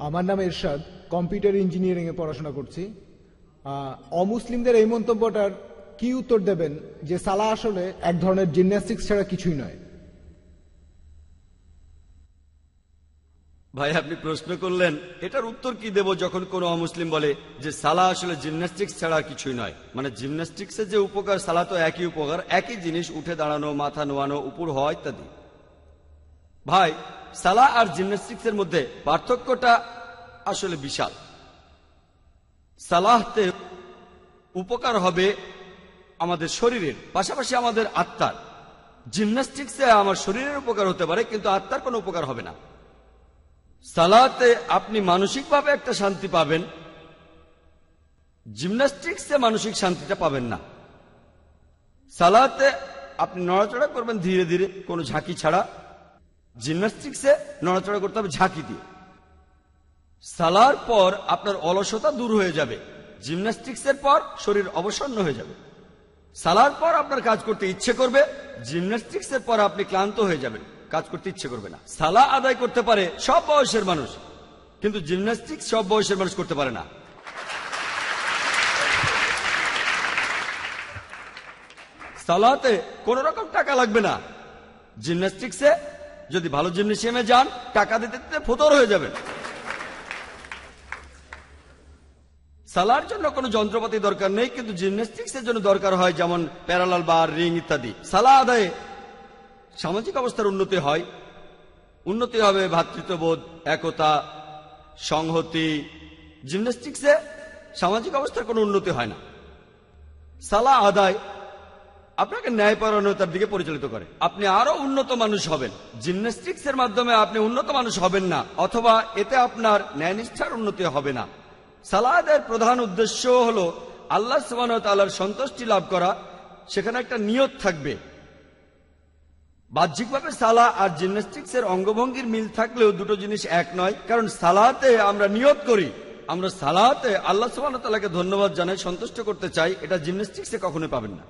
আমার নাম এরশাদ, computer engineering এ পড়াশোনা করছি। অমুসলিমদের এই মন্তব্যটার কি উত্তর দেবেন যে সালাহ আসলে এক ধরনের জিমন্যাস্টিক্স ছাড়া কিছুই নয়? ভাই, আপনি প্রশ্ন করলেন, এটার উত্তর কি দেব যখন কোনো অমুসলিম বলে যে সালাহ আসলে জিমন্যাস্টিক্স ছাড়া কিছুই নয়। মানে জিমন্যাস্টিক্সের যে উপকার, সালাহ তো একই উপকার, একই জিনিস, উঠে দাঁড়ানো, মাথা নোয়ানো, উপর হওয়া ইত্যাদি। ভাই, সালাহ আর জিমন্যাস্টিক্সের মধ্যে পার্থক্যটা আসলে বিশাল। সালাহতে উপকার হবে আমাদের শরীরের, পাশাপাশি আমাদের আত্মার। জিমন্যাস্টিক্সে আমার শরীরের উপকার হতে পারে, কিন্তু আত্মার কোনো উপকার হবে না। সালাতে আপনি মানসিকভাবে একটা শান্তি পাবেন, জিমন্যাস্টিক্সে মানসিক শান্তিটা পাবেন না। সালাতে আপনি নড়াচড়া করবেন ধীরে ধীরে, কোনো ঝাঁকি ছাড়া। জিমন্যাস্টিক্সে নড়াচড়া করতে হবে ঝাঁকি দিয়ে। সালার পর আপনার অলসতা দূর হয়ে যাবে, জিমন্যাস্টিক্সের পর শরীর অবসন্ন হয়ে যাবে। সালার পর আপনার কাজ করতে ইচ্ছে করবে, জিমন্যাস্টিক্সের পর আপনি ক্লান্ত হয়ে যাবেন, কাজ করতে ইচ্ছে করবে না। সালা আদায় করতে পারে সব বয়সের মানুষ, কিন্তু জিমন্যাস্টিক্স সব বয়সের মানুষ করতে পারে না। সালাতে কোন রকম টাকা লাগবে না। জিমন্যাস্টিক্সে যদি ভালো জিমনেশিয়ামে যান, টাকা দিতে দিতে ফতর হয়ে যাবেন। সালার জন্য কোনো যন্ত্রপাতি দরকার নেই, কিন্তু জিমন্যাস্টিক্সের জন্য দরকার হয়, যেমন প্যারালাল বার, রিং ইত্যাদি। সালা আদায়ে সামাজিক অবস্থার উন্নতি হয়, উন্নতি হবে ভ্রাতৃত্ববোধ, একতা, সংহতি। জিমন্যাস্টিক্সে সামাজিক অবস্থার কোনো উন্নতি হয় না। সালা আদায় আপনাকে ন্যায়পরায়ণতার দিকে পরিচালিত করে, আপনি আরো উন্নত মানুষ হবেন। জিমন্যাস্টিক্সের মাধ্যমে আপনি উন্নত মানুষ হবেন না, অথবা এতে আপনার ন্যায়নিষ্ঠার উন্নতি হবে না। সালাহ আদায়ের প্রধান উদ্দেশ্য হলো আল্লাহ সুবহানাহু ওয়া তাআলার সন্তুষ্টি লাভ করা। সেখানে একটা নিয়ত থাকবে। বাহ্যিকভাবে সালাহ আর জিমন্যাস্টিক্সের অঙ্গভঙ্গির মিল থাকলেও দুটো জিনিস এক নয়, কারণ সালাতে আমরা নিয়ত করি, আমরা সালাতে আল্লাহ সুবহানাহু ওয়া তাআলাকে ধন্যবাদ জানাই, সন্তুষ্ট করতে চাই। এটা জিমন্যাস্টিক্সে কখনোই পাবেন না।